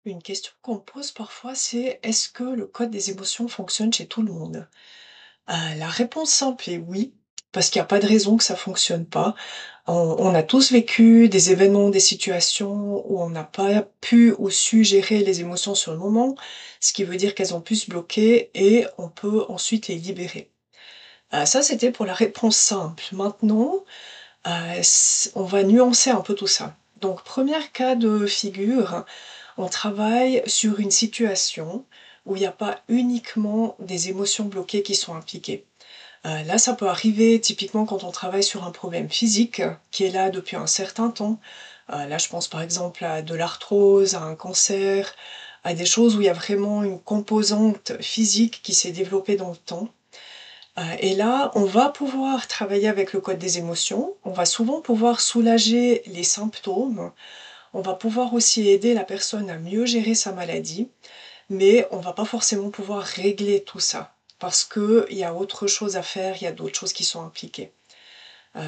Une question qu'on me pose parfois, c'est: «Est-ce que le code des émotions fonctionne chez tout le monde?» La réponse simple est oui, parce qu'il y a pas de raison que ça fonctionne pas. On a tous vécu des événements, des situations où on n'a pas pu ou su gérer les émotions sur le moment, ce qui veut dire qu'elles ont pu se bloquer et on peut ensuite les libérer. Ça, c'était pour la réponse simple. Maintenant, on va nuancer un peu tout ça. Donc 1er cas de figure, on travaille sur une situation où il n'y a pas uniquement des émotions bloquées qui sont impliquées. Là, ça peut arriver typiquement quand on travaille sur un problème physique qui est là depuis un certain temps. Là, je pense par exemple à de l'arthrose, à un cancer, à des choses où il y a vraiment une composante physique qui s'est développée dans le temps. Et là, on va pouvoir travailler avec le code des émotions. On va souvent pouvoir soulager les symptômes. On va pouvoir aussi aider la personne à mieux gérer sa maladie, mais on va pas forcément pouvoir régler tout ça, parce qu'il y a autre chose à faire, il y a d'autres choses qui sont impliquées.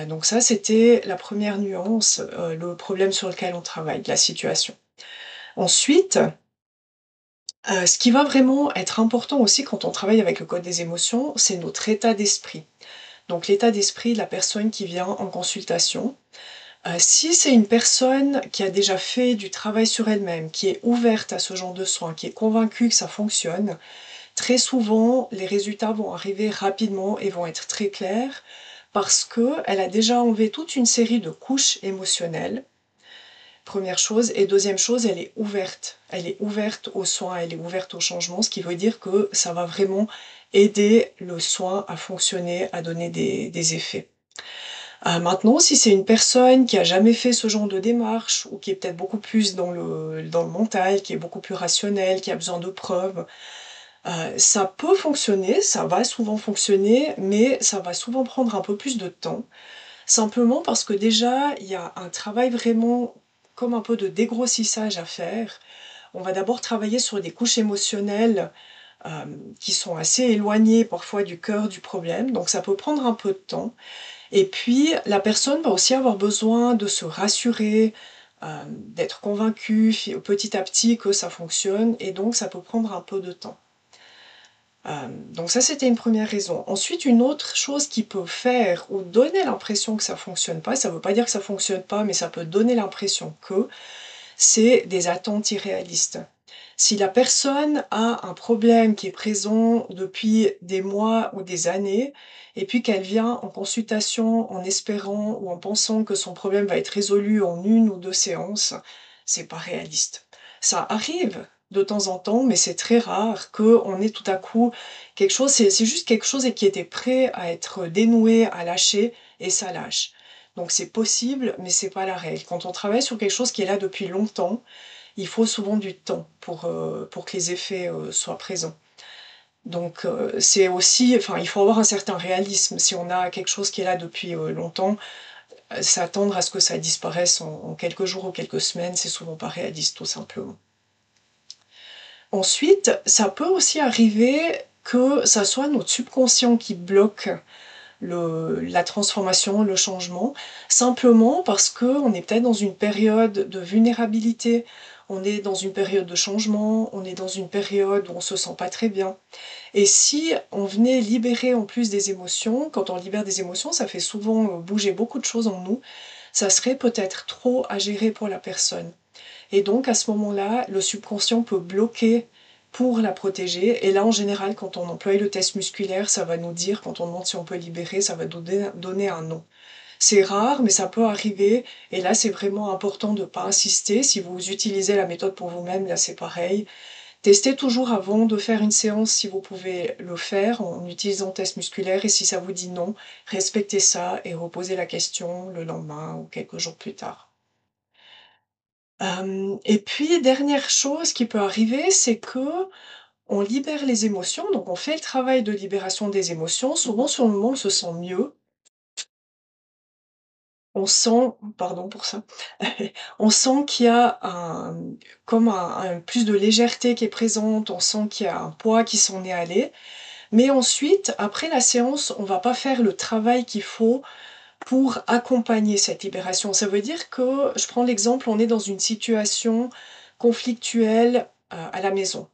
Donc ça, c'était la première nuance, le problème sur lequel on travaille, la situation. Ensuite, ce qui va vraiment être important aussi quand on travaille avec le code des émotions, c'est notre état d'esprit. Donc l'état d'esprit de la personne qui vient en consultation. Si c'est une personne qui a déjà fait du travail sur elle-même, qui est ouverte à ce genre de soins, qui est convaincue que ça fonctionne, très souvent, les résultats vont arriver rapidement et vont être très clairs parce qu'elle a déjà enlevé toute une série de couches émotionnelles, première chose. Et deuxième chose, elle est ouverte. Elle est ouverte aux soins, elle est ouverte au changement, ce qui veut dire que ça va vraiment aider le soin à fonctionner, à donner des effets. Maintenant, si c'est une personne qui a jamais fait ce genre de démarche ou qui est peut-être beaucoup plus dans le mental, qui est beaucoup plus rationnel, qui a besoin de preuves, ça peut fonctionner, ça va souvent fonctionner, mais ça va souvent prendre un peu plus de temps. Simplement parce que déjà, il y a un travail vraiment comme un peu de dégrossissage à faire. On va d'abord travailler sur des couches émotionnelles, qui sont assez éloignées parfois du cœur du problème, donc ça peut prendre un peu de temps. Et puis, la personne va aussi avoir besoin de se rassurer, d'être convaincue petit à petit que ça fonctionne et donc ça peut prendre un peu de temps. Donc ça, c'était une première raison. Ensuite, une autre chose qui peut faire ou donner l'impression que ça fonctionne pas, ça veut pas dire que ça fonctionne pas, mais ça peut donner l'impression que, c'est des attentes irréalistes. Si la personne a un problème qui est présent depuis des mois ou des années, et puis qu'elle vient en consultation en espérant ou en pensant que son problème va être résolu en 1 ou 2 séances, c'est pas réaliste. Ça arrive de temps en temps, mais c'est très rare qu'on ait tout à coup quelque chose, c'est juste quelque chose et qui était prêt à être dénoué, à lâcher, et ça lâche. Donc c'est possible, mais c'est pas la règle. Quand on travaille sur quelque chose qui est là depuis longtemps, il faut souvent du temps pour que les effets, soient présents. Donc c'est aussi enfin, il faut avoir un certain réalisme. Si on a quelque chose qui est là depuis, longtemps, s'attendre à ce que ça disparaisse en quelques jours ou quelques semaines, c'est souvent pas réaliste, tout simplement. Ensuite, ça peut aussi arriver que ça soit notre subconscient qui bloque la transformation, le changement, simplement parce qu'on est peut-être dans une période de vulnérabilité, on est dans une période de changement, on est dans une période où on se sent pas très bien. Et si on venait libérer en plus des émotions, quand on libère des émotions, ça fait souvent bouger beaucoup de choses en nous, ça serait peut-être trop à gérer pour la personne. Et donc à ce moment-là, le subconscient peut bloquer pour la protéger. Et là, en général, quand on emploie le test musculaire, ça va nous dire, quand on demande si on peut libérer, ça va nous donner un non. C'est rare, mais ça peut arriver. Et là, c'est vraiment important de ne pas insister. Si vous utilisez la méthode pour vous-même, là, c'est pareil. Testez toujours avant de faire une séance si vous pouvez le faire en utilisant le test musculaire. Et si ça vous dit non, respectez ça et reposez la question le lendemain ou quelques jours plus tard. Et puis dernière chose qui peut arriver, c'est que on libère les émotions, donc on fait le travail de libération des émotions. Souvent sur le moment, on se sent mieux. On sent pardon pour ça. On sent qu'il y a comme un plus de légèreté qui est présente, on sent qu'il y a un poids qui s'en est allé. Mais ensuite, après la séance, on va pas faire le travail qu'il faut pour accompagner cette libération. Ça veut dire que, je prends l'exemple, on est dans une situation conflictuel, à la maison.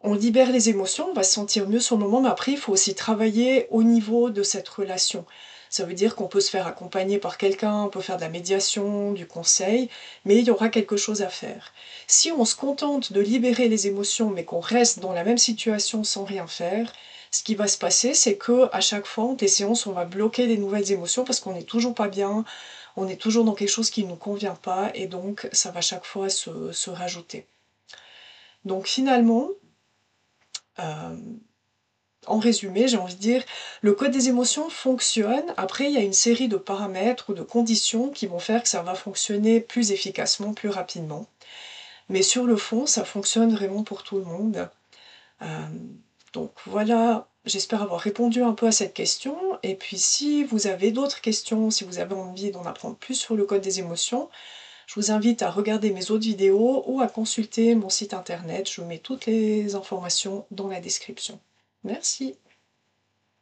On libère les émotions, on va se sentir mieux sur le moment, mais après il faut aussi travailler au niveau de cette relation. Ça veut dire qu'on peut se faire accompagner par quelqu'un, on peut faire de la médiation, du conseil, mais il y aura quelque chose à faire. Si on se contente de libérer les émotions, mais qu'on reste dans la même situation sans rien faire, ce qui va se passer, c'est qu'à chaque fois, entre les séances, on va bloquer des nouvelles émotions parce qu'on n'est toujours pas bien, on est toujours dans quelque chose qui ne nous convient pas, et donc ça va chaque fois se rajouter. Donc finalement, en résumé, j'ai envie de dire, le code des émotions fonctionne. Après, il y a une série de paramètres ou de conditions qui vont faire que ça va fonctionner plus efficacement, plus rapidement. Mais sur le fond, ça fonctionne vraiment pour tout le monde. Euh, donc voilà, j'espère avoir répondu un peu à cette question. Et puis si vous avez d'autres questions, si vous avez envie d'en apprendre plus sur le code des émotions, je vous invite à regarder mes autres vidéos ou à consulter mon site internet. Je vous mets toutes les informations dans la description. Merci.